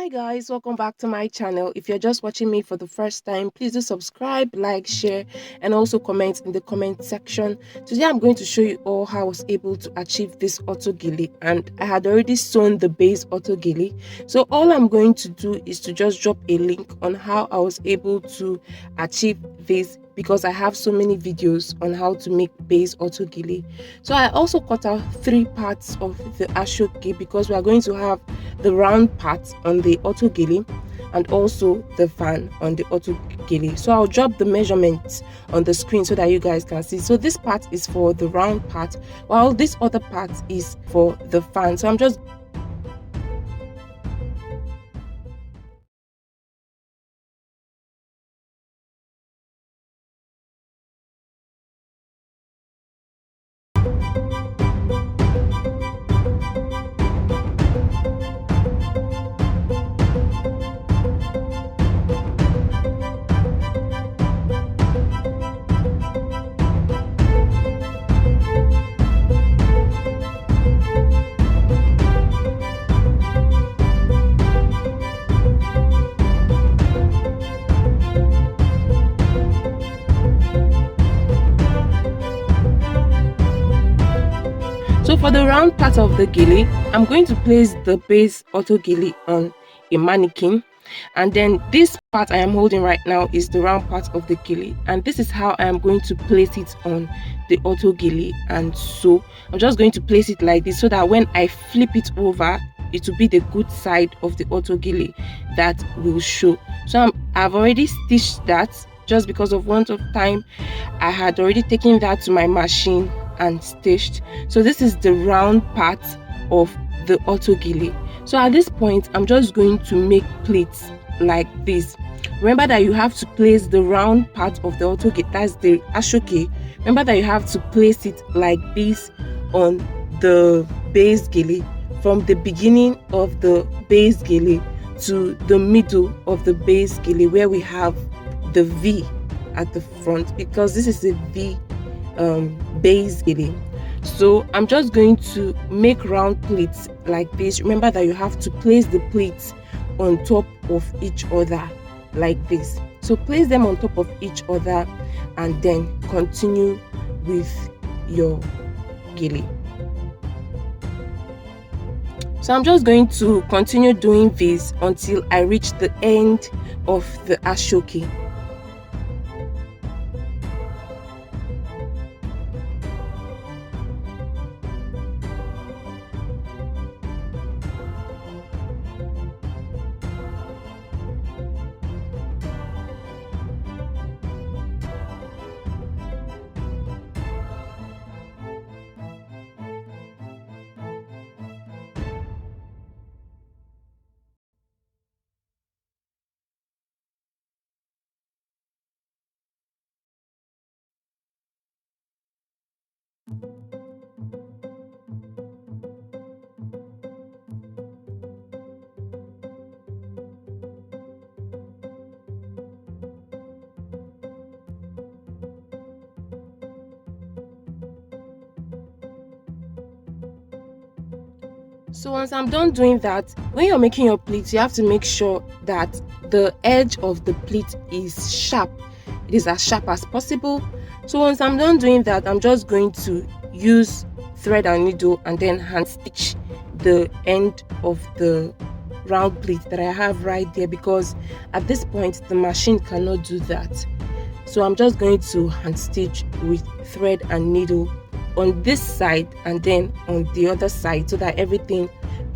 Hi guys, welcome back to my channel. If you're just watching me for the first time, please do subscribe, like, share, and also comment in the comment section. Today I'm going to show you all how I was able to achieve this auto gele, and I had already sewn the base auto gele. So all I'm going to do is to just drop a link on how I was able to achieve this, because I have so many videos on how to make base auto gele. So I also cut out 3 parts of the ashoke because we are going to have the round part on the auto gele and also the fan on the auto gele. So I'll drop the measurements on the screen so that you guys can see. So this part is for the round part, while this other part is for the fan. So I'm just So for the round part of the gele, I'm going to place the base auto gele on a mannequin, and then this part I am holding right now is the round part of the gele, and this is how I am going to place it on the auto gele. And so I'm just going to place it like this so that when I flip it over, it will be the good side of the auto gele that will show. So I've already stitched that. Just because of want of time, I had already taken that to my machine and stitched. So this is the round part of the auto gele. So at this point, I'm just going to make pleats like this. Remember that you have to place the round part of the auto gele, that's the ashoke. Remember that you have to place it like this on the base gele, from the beginning of the base gele to the middle of the base gele, where we have the V at the front, because this is a V base gele. So I'm just going to make round pleats like this. Remember that you have to place the pleats on top of each other like this. So place them on top of each other and then continue with your gele. So I'm just going to continue doing this until I reach the end of the ashoke. So once I'm done doing that, when you're making your pleats, you have to make sure that the edge of the pleat is sharp. It is as sharp as possible. So once I'm done doing that, I'm just going to use thread and needle and then hand stitch the end of the round pleat that I have right there, because at this point the machine cannot do that. So I'm just going to hand stitch with thread and needle on this side and then on the other side, so that everything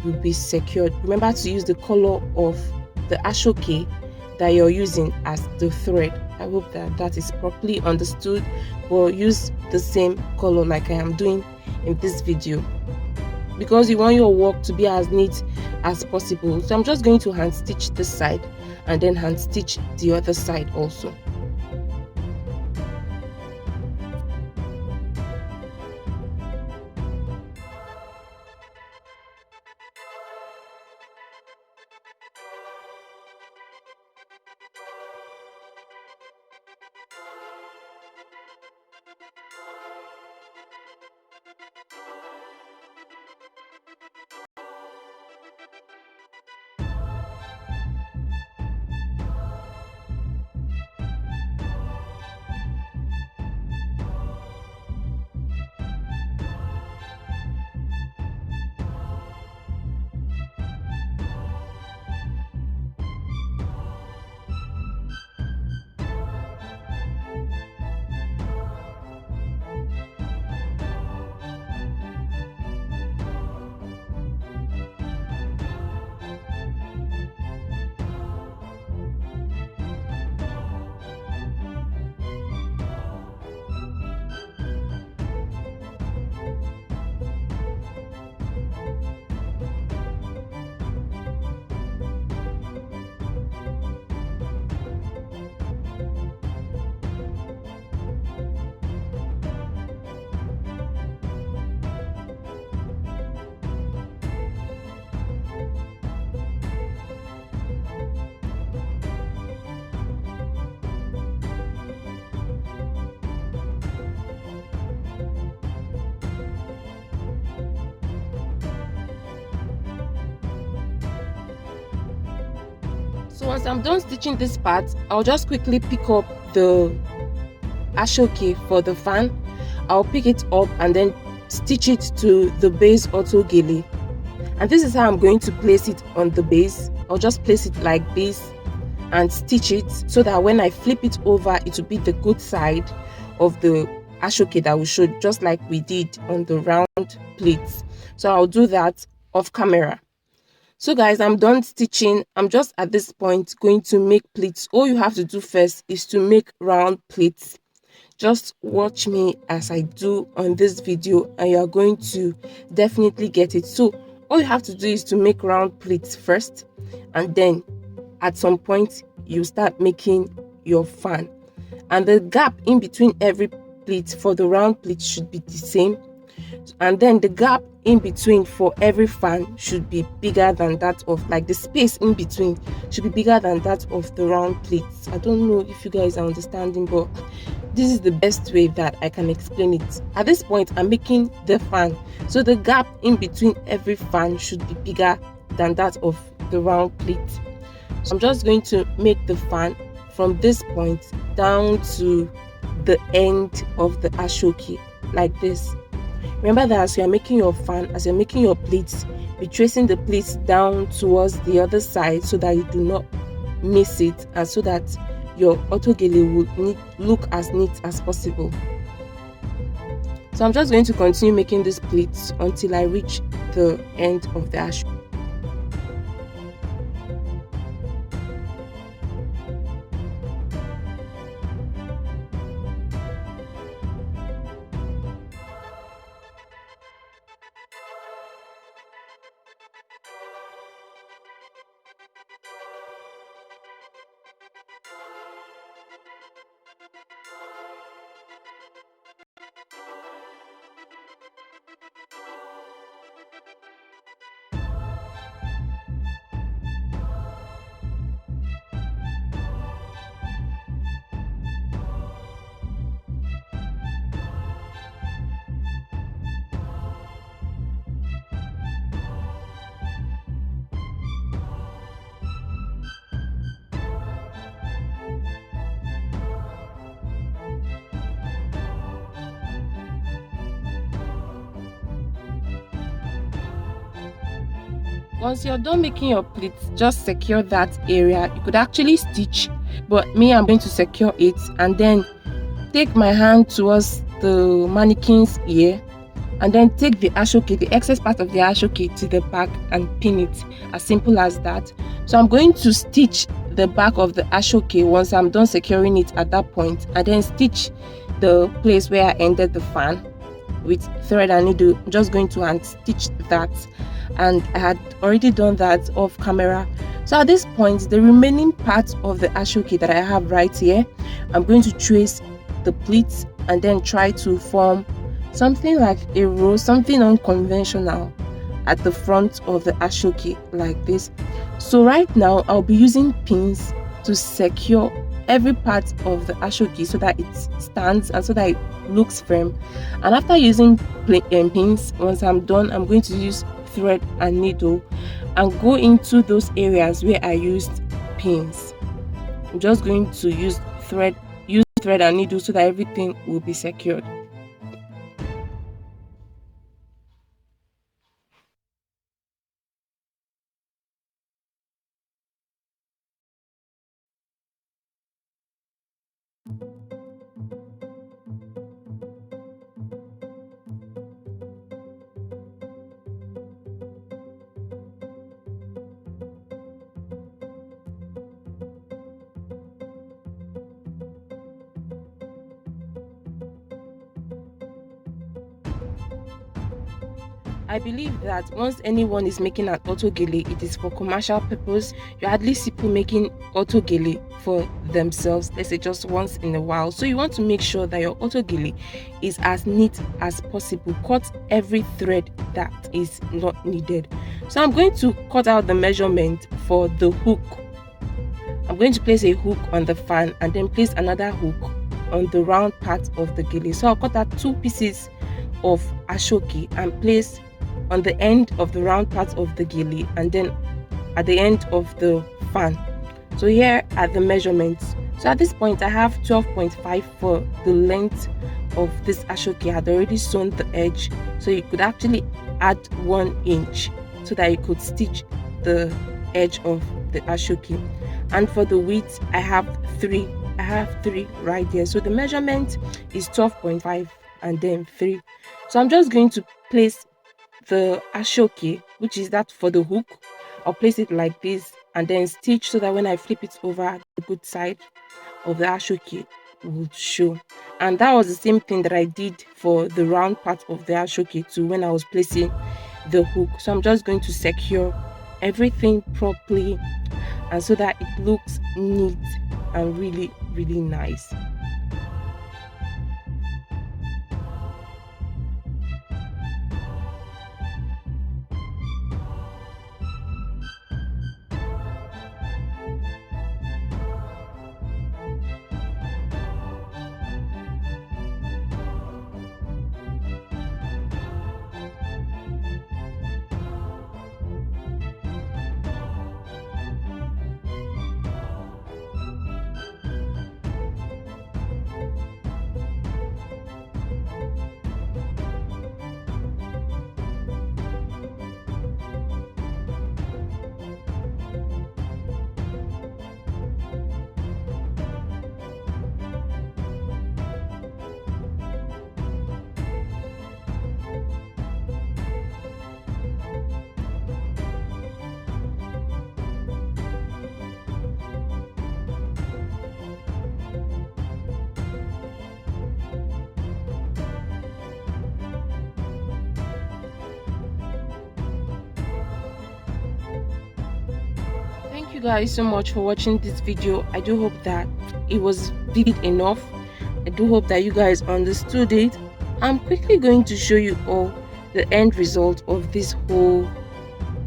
will be secured. Remember to use the color of the ashoke that you're using as the thread. I hope that that is properly understood, but use the same color like I am doing in this video, because you want your work to be as neat as possible. So I'm just going to hand stitch this side and then hand stitch the other side also. So once I'm done stitching this part, I'll just quickly pick up the ashoke for the fan. I'll pick it up and then stitch it to the base auto gele, and this is how I'm going to place it on the base. I'll just place it like this and stitch it so that when I flip it over, it will be the good side of the ashoke that we showed, just like we did on the round pleats. So I'll do that off camera. So guys, I'm done stitching. I'm just at this point going to make pleats. All you have to do first is to make round pleats. Just watch me as I do on this video and you are going to definitely get it. So all you have to do is to make round pleats first, and then at some point you start making your fan, and the gap in between every pleat for the round pleat should be the same, and then the gap in between for every fan should be bigger than that of, like, the space in between should be bigger than that of the round pleats. I don't know if you guys are understanding, but this is the best way that I can explain it. At this point, I'm making the fan, so the gap in between every fan should be bigger than that of the round pleat. So I'm just going to make the fan from this point down to the end of the ashoke, like this. Remember that as you are making your fan, as you're making your pleats, be tracing the pleats down towards the other side so that you do not miss it, and so that your auto gele will look as neat as possible. So I'm just going to continue making these pleats until I reach the end of the ashoke. Once you're done making your pleats, just secure that area. You could actually stitch, but me, I'm going to secure it, and then take my hand towards the mannequin's ear, and then take the ashoke, the excess part of the ashoke, to the back and pin it. As simple as that. So I'm going to stitch the back of the ashoke once I'm done securing it at that point, and then stitch the place where I ended the fan with thread and needle. I'm just going to hand stitch that, and I had already done that off camera. So at this point, the remaining part of the ashoke that I have right here, I'm going to trace the pleats and then try to form something like a row, something unconventional at the front of the ashoke, like this. So right now I'll be using pins to secure every part of the ashoke so that it stands and so that it looks firm. And after using pins, once I'm done, I'm going to use thread and needle and go into those areas where I used pins. I'm just going to use thread and needle so that everything will be secured. I believe that once anyone is making an auto gele, it is for commercial purpose. You hardly see people making auto gele for themselves, let's say just once in a while. So you want to make sure that your auto gele is as neat as possible. Cut every thread that is not needed. So I'm going to cut out the measurement for the hook. I'm going to place a hook on the fan and then place another hook on the round part of the gele. So I'll cut out 2 pieces of ashoke and place on the end of the round part of the gele and then at the end of the fan. So here are the measurements. So at this point I have 12.5 for the length of this ashoke. I had already sewn the edge, so you could actually add 1 inch so that you could stitch the edge of the ashoke. And for the width I have three right there. So the measurement is 12.5 and then 3. So I'm just going to place the ashoke, which is that for the hook. I'll place it like this and then stitch so that when I flip it over, the good side of the ashoke will show. And that was the same thing that I did for the round part of the ashoke too when I was placing the hook. So I'm just going to secure everything properly and so that it looks neat and really really nice. Thank you guys so much for watching this video. I do hope that it was vivid enough. I do hope that you guys understood it. I'm quickly going to show you all the end result of this whole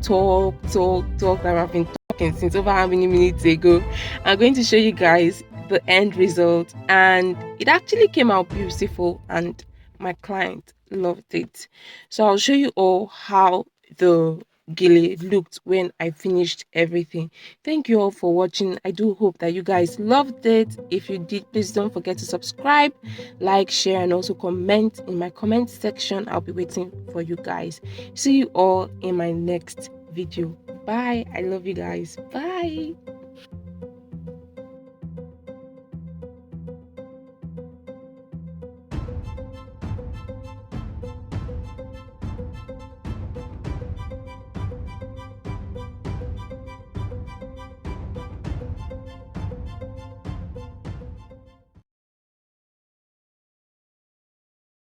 talk that I've been talking since over how many minutes ago. I'm going to show you guys the end result, and it actually came out beautiful and my client loved it. So I'll show you all how the gele looked when I finished everything. Thank you all for watching. I do hope that you guys loved it. If you did, please don't forget to subscribe, like, share, and also comment in my comment section. I'll be waiting for you guys. See you all in my next video. Bye. I love you guys. Bye.